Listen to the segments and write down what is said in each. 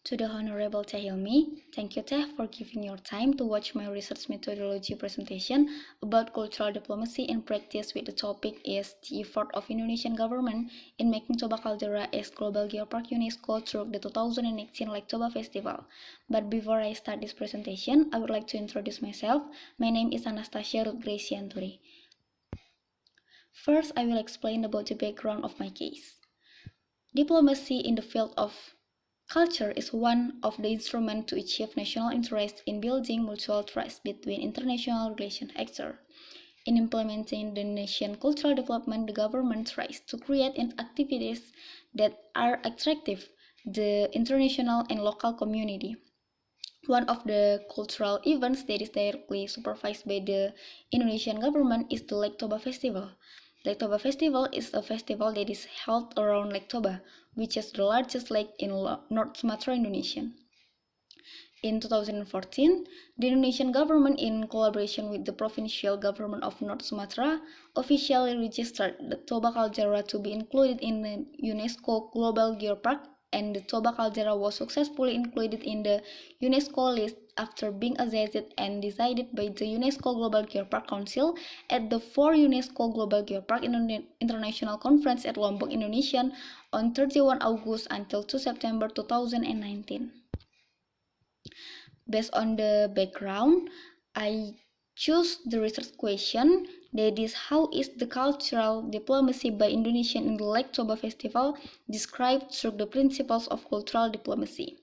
To the Honorable Tehilmi, thank you Teh for giving your time to watch my research methodology presentation about cultural diplomacy in practice with the topic is the effort of Indonesian government in making Toba Caldera as Global Geopark UNESCO through the 2018 Lake Toba Festival. But before I start this presentation, I would like to introduce myself. My name is Anastasia Ruth Sianturi. First, I will explain about the background of my case. Diplomacy in the field of culture is one of the instruments to achieve national interest in building mutual trust between international relation actors. In implementing the nation's cultural development, the government tries to create activities that are attractive to the international and local community. One of the cultural events that is directly supervised by the Indonesian government is the Lake Toba Festival. Lake Toba Festival is a festival that is held around Lake Toba, which is the largest lake in North Sumatra, Indonesia. In 2014, the Indonesian government, in collaboration with the provincial government of North Sumatra, officially registered the Toba Caldera to be included in the UNESCO Global Geopark, and the Toba Caldera was successfully included in the UNESCO list after being assessed and decided by the UNESCO Global Geopark Council at the 4th UNESCO Global Geopark International Conference at Lombok, Indonesia on 31 August until 2 September 2019. Based on the background, I choose the research question, that is, how is the cultural diplomacy by Indonesia in the Lake Toba Festival described through the principles of cultural diplomacy?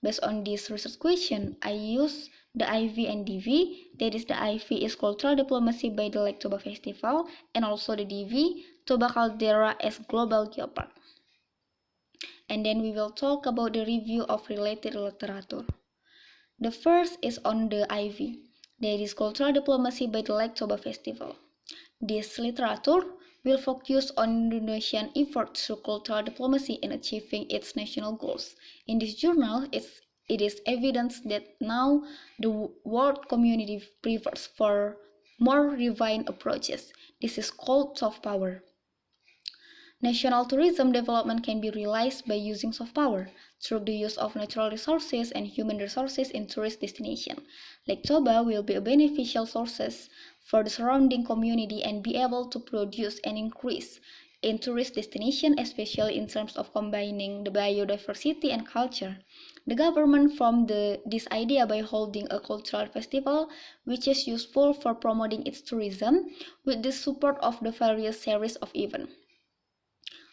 Based on this research question, I use the IV and DV, that is, the IV is cultural diplomacy by the Lake Toba Festival, and also the DV, Toba Caldera as Global Geopark. And then we will talk about the review of related literature. The first is on the IV, that is cultural diplomacy by the Lake Toba Festival. This literature will focus on Indonesian efforts through cultural diplomacy in achieving its national goals. In this journal, it is evidence that now the world community prefers for more refined approaches. This is called soft power. National tourism development can be realized by using soft power through the use of natural resources and human resources in tourist destinations. Lake Toba will be a beneficial source for the surrounding community and be able to produce an increase in tourist destinations, especially in terms of combining the biodiversity and culture. The government formed this idea by holding a cultural festival which is useful for promoting its tourism with the support of the various series of events.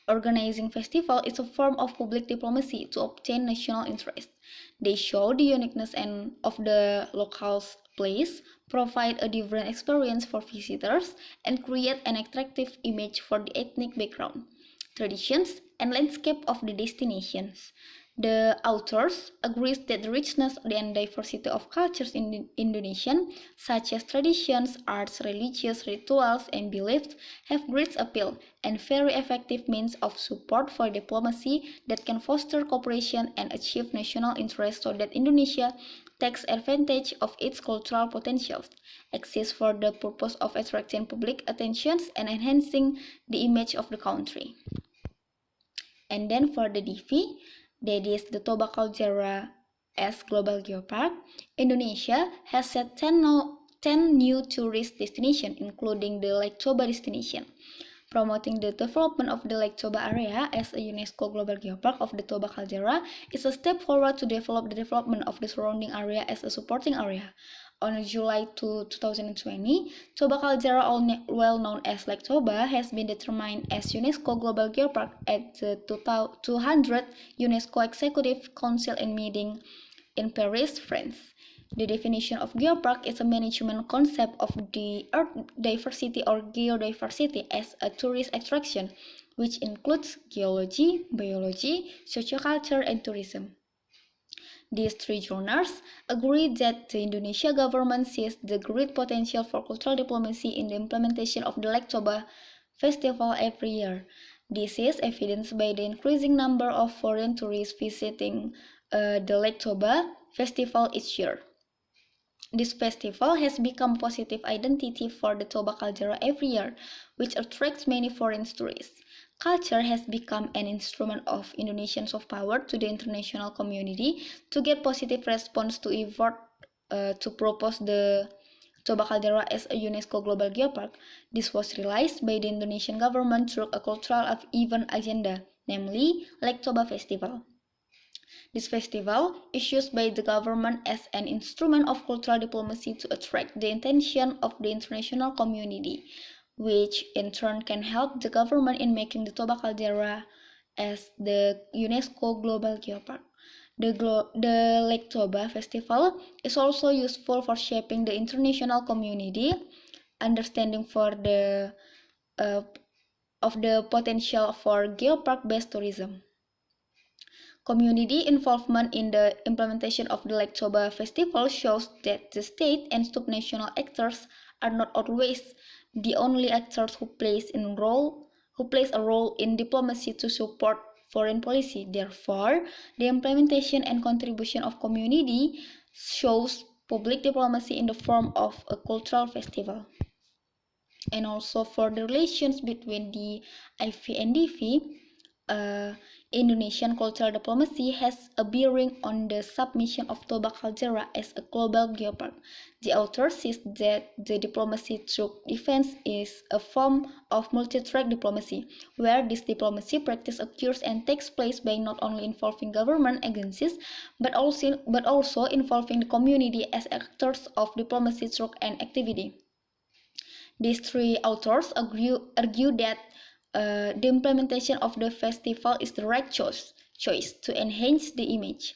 Organizing festival is a form of public diplomacy to obtain national interest. They show the uniqueness of the local place, provide a different experience for visitors, and create an attractive image for the ethnic background, traditions, and landscape of the destinations. The authors agree that the richness and diversity of cultures in Indonesia, such as traditions, arts, religious rituals, and beliefs, have great appeal and very effective means of support for diplomacy that can foster cooperation and achieve national interest so that Indonesia takes advantage of its cultural potentials, exists for the purpose of attracting public attention and enhancing the image of the country. And then for the DV, that is the Toba Caldera as Global Geopark, Indonesia has set 10 new tourist destinations, including the Lake Toba destination. Promoting the development of the Lake Toba area as a UNESCO Global Geopark of the Toba Caldera is a step forward to develop the development of the surrounding area as a supporting area. On July 2, 2020, Toba Caldera, well known as Lake Toba, has been determined as UNESCO Global Geopark at the 200th UNESCO Executive Council meeting in Paris, France. The definition of geopark is a management concept of the earth diversity or geodiversity as a tourist attraction, which includes geology, biology, socioculture, and tourism. These three journals agree that the Indonesia government sees the great potential for cultural diplomacy in the implementation of the Lake Toba Festival every year. This is evidenced by the increasing number of foreign tourists visiting the Lake Toba Festival each year. This festival has become a positive identity for the Toba Caldera every year, which attracts many foreign tourists. Culture has become an instrument of Indonesian soft power to the international community to get positive response to effort to propose the Toba Caldera as a UNESCO Global Geopark. This was realized by the Indonesian government through a cultural event agenda, namely Lake Toba Festival. This festival is used by the government as an instrument of cultural diplomacy to attract the attention of the international community, which in turn can help the government in making the Toba Caldera as the UNESCO Global Geopark. The Lake Toba Festival is also useful for shaping the international community understanding for the uh, of the potential for geopark-based tourism. Community involvement in the implementation of the Lake Toba Festival shows that the state and subnational actors are not always the only actors who plays a role in diplomacy to support foreign policy. Therefore, the implementation and contribution of community shows public diplomacy in the form of a cultural festival. And also for the relations between the IV and DV, Indonesian cultural diplomacy has a bearing on the submission of Toba Caldera as a global geopark. The author says that the diplomacy through defense is a form of multi-track diplomacy, where this diplomacy practice occurs and takes place by not only involving government agencies, but also involving the community as actors of diplomacy through an activity. These three authors argue that the implementation of the festival is the right choice to enhance the image,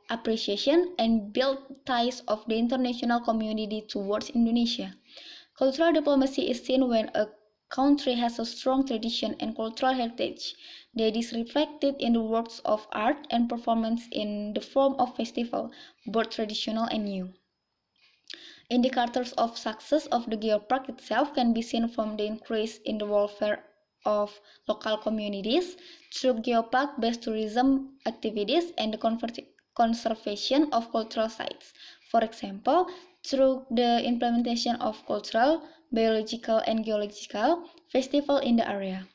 appreciation, and build ties of the international community towards Indonesia. Cultural diplomacy is seen when a country has a strong tradition and cultural heritage that is reflected in the works of art and performance in the form of festival, both traditional and new. Indicators of success of the geopark itself can be seen from the increase in the welfare of local communities through geopark-based tourism activities and the conservation of cultural sites. For example, through the implementation of cultural, biological, and geological festival in the area.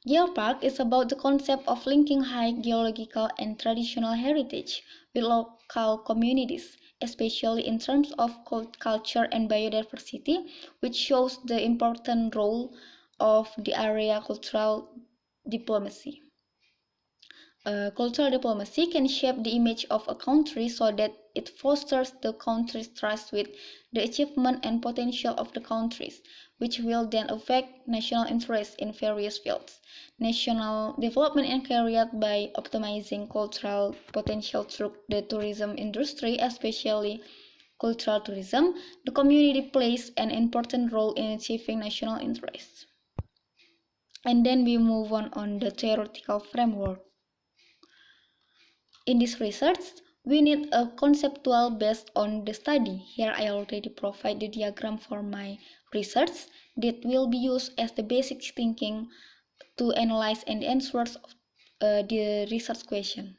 Geopark is about the concept of linking high geological and traditional heritage with local communities, especially in terms of culture and biodiversity, which shows the important role of the area cultural diplomacy. Cultural diplomacy can shape the image of a country so that it fosters the country's trust with the achievement and potential of the countries, which will then affect national interests in various fields. National development is carried by optimizing cultural potential through the tourism industry, especially cultural tourism. The community plays an important role in achieving national interests. And then we move on the theoretical framework. In this research, we need a conceptual based on the study. Here I already provide the diagram for my research that will be used as the basic thinking to analyze and answers the research question.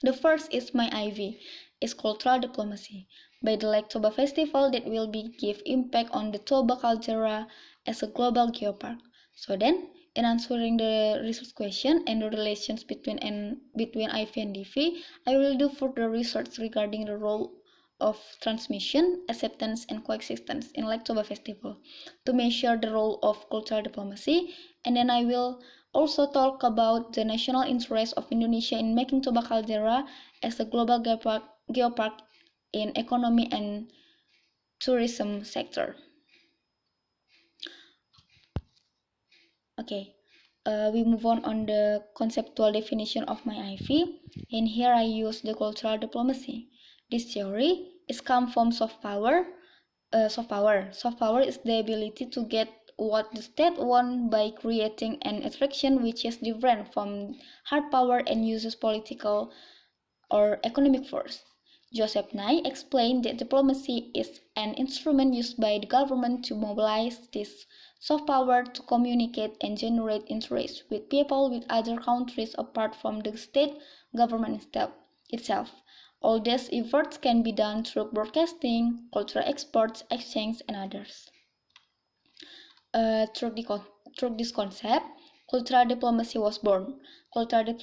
The first is my IV, is cultural diplomacy. By the Lake Toba Festival that will be give impact on the Toba Caldera as a global geopark. So then, in answering the research question and the relations between IV and DV, I will do further research regarding the role of transmission, acceptance, and coexistence in Lake Toba Festival to measure the role of cultural diplomacy, and then I will also talk about the national interest of Indonesia in making Toba Caldera as a global geopark in economy and tourism sector. Okay, we move on the conceptual definition of my IV, and here I use the cultural diplomacy. This theory is come from soft power. Soft power is the ability to get what the state wants by creating an attraction which is different from hard power and uses political or economic force. Joseph Nye explained that diplomacy is an instrument used by the government to mobilize this soft power to communicate and generate interest with people with other countries apart from the state government itself. All these efforts can be done through broadcasting, cultural exports, exchange, and others. through this concept, cultural diplomacy was born. Cultural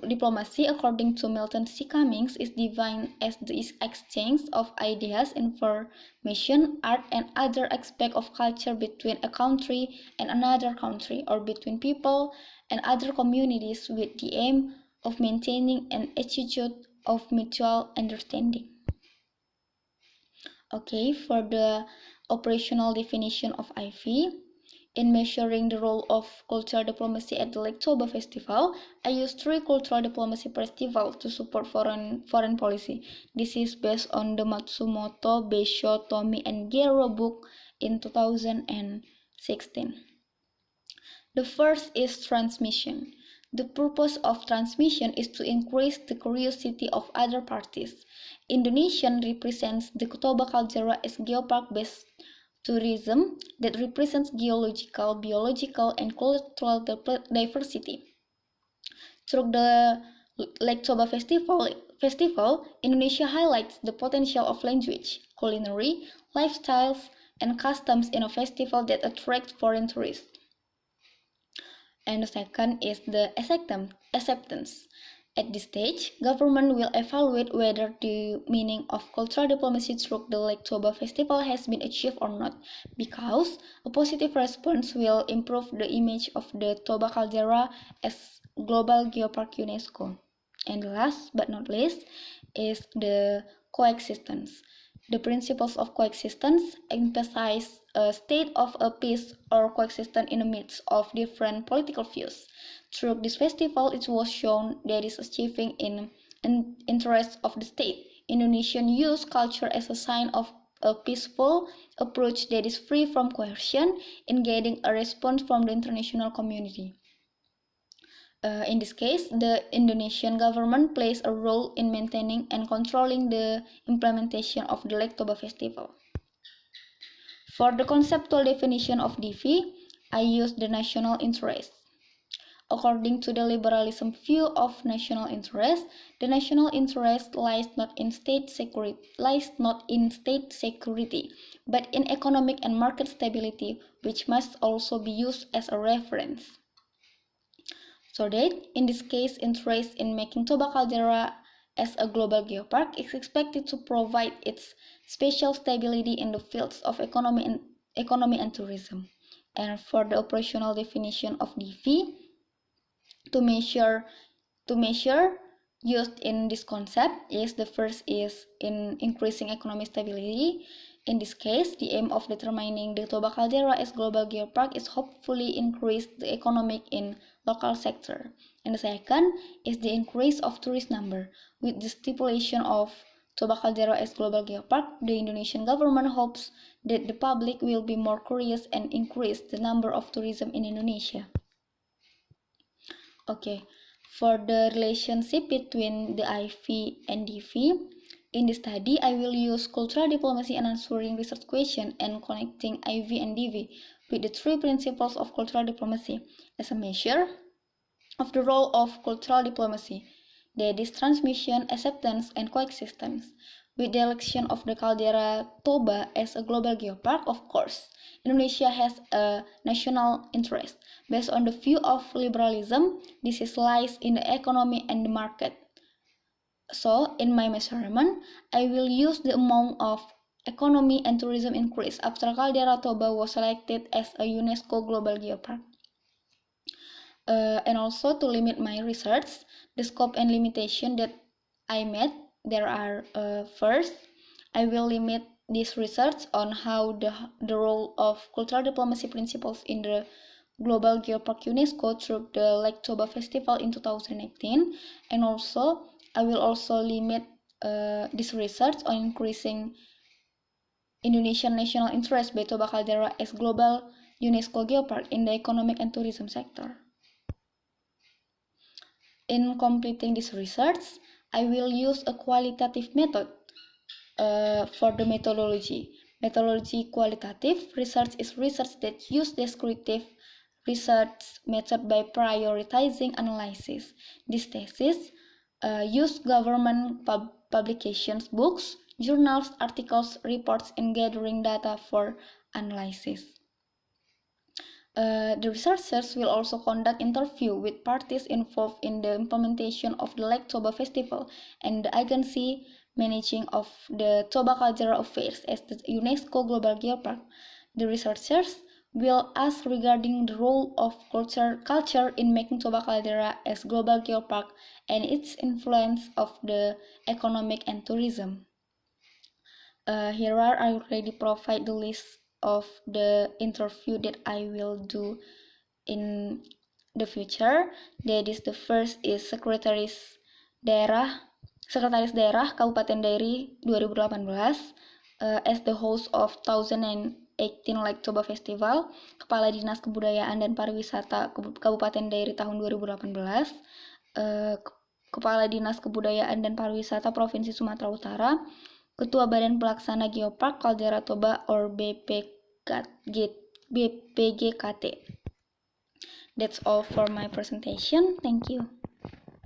diplomacy, according to Milton C. Cummings, is defined as the exchange of ideas, information, art, and other aspects of culture between a country and another country, or between people and other communities, with the aim of maintaining an attitude of mutual understanding. Okay, for the operational definition of IV, in measuring the role of cultural diplomacy at the Lake Toba Festival, I used 3 cultural diplomacy festivals to support foreign policy. This is based on the Matsumoto, Beisho, Tomi, and Gero book in 2016. The first is transmission. The purpose of transmission is to increase the curiosity of other parties. Indonesia represents the Toba caldera as geopark-based tourism that represents geological, biological, and cultural diversity. Through the Lake Toba Festival, Indonesia highlights the potential of language, culinary, lifestyles, and customs in a festival that attracts foreign tourists. And the second is the acceptance. At this stage, government will evaluate whether the meaning of cultural diplomacy through the Lake Toba Festival has been achieved or not, because a positive response will improve the image of the Toba caldera as global geopark UNESCO. And last but not least is the coexistence. The principles of coexistence emphasize a state of a peace or coexistence in the midst of different political views. Through this festival, it was shown that is achieving in interest of the state. Indonesians use culture as a sign of a peaceful approach that is free from coercion in getting a response from the international community. In this case, the Indonesian government plays a role in maintaining and controlling the implementation of the Lake Toba Festival. For the conceptual definition of DV, I use the national interest. According to the liberalism view of national interest, the national interest lies not in state security, but in economic and market stability, which must also be used as a reference. So that, in this case, interest in making Toba caldera as a global geopark is expected to provide its special stability in the fields of economy and tourism. And for the operational definition of DV, to measure used in this concept is the first is in increasing economic stability. In this case, the aim of determining the Toba caldera as global geopark is hopefully increase the economic in local sector. And the second is the increase of tourist number. With the stipulation of Toba caldera as global geopark, the Indonesian government hopes that the public will be more curious and increase the number of tourism in Indonesia. Okay, for the relationship between the IV and DV, in the study I will use cultural diplomacy and answering research questions and connecting IV and DV with the 3 principles of cultural diplomacy as a measure of the role of cultural diplomacy, that is transmission, acceptance, and coexistence. With the election of the caldera Toba as a global geopark, of course, Indonesia has a national interest. Based on the view of liberalism, this lies in the economy and the market. So, in my measurement, I will use the amount of economy and tourism increase after caldera Toba was selected as a UNESCO global geopark. And also to limit my research, the scope and limitation that I made, there are first, I will limit this research on how the role of cultural diplomacy principles in the global geopark UNESCO through the Lake Toba Festival in 2018, and also I will also limit this research on increasing Indonesian national interest by Toba caldera as global UNESCO geopark in the economic and tourism sector. In completing this research, I will use a qualitative method for the methodology. Methodology qualitative research is research that uses descriptive research method by prioritizing analysis. This thesis use government publications, books, journals, articles, reports in gathering data for analysis. The researchers will also conduct interview with parties involved in the implementation of the Lake Toba Festival and the agency managing of the Toba Cultural Affairs as the UNESCO Global Geopark. The researchers will ask regarding the role of culture in making Toba Caldera as global geopark and its influence of the economic and tourism. Here I already provide the list of the interview that I will do in the future. That is the first is Sekretaris Daerah Kabupaten Dairi 2018 as the host of 2018 Lake Toba Festival, Kepala Dinas Kebudayaan dan Pariwisata Kabupaten Dairi tahun 2018, Kepala Dinas Kebudayaan dan Pariwisata Provinsi Sumatera Utara, Ketua Badan Pelaksana Geopark Caldera Toba or BPGKT. That's all for my presentation. Thank you.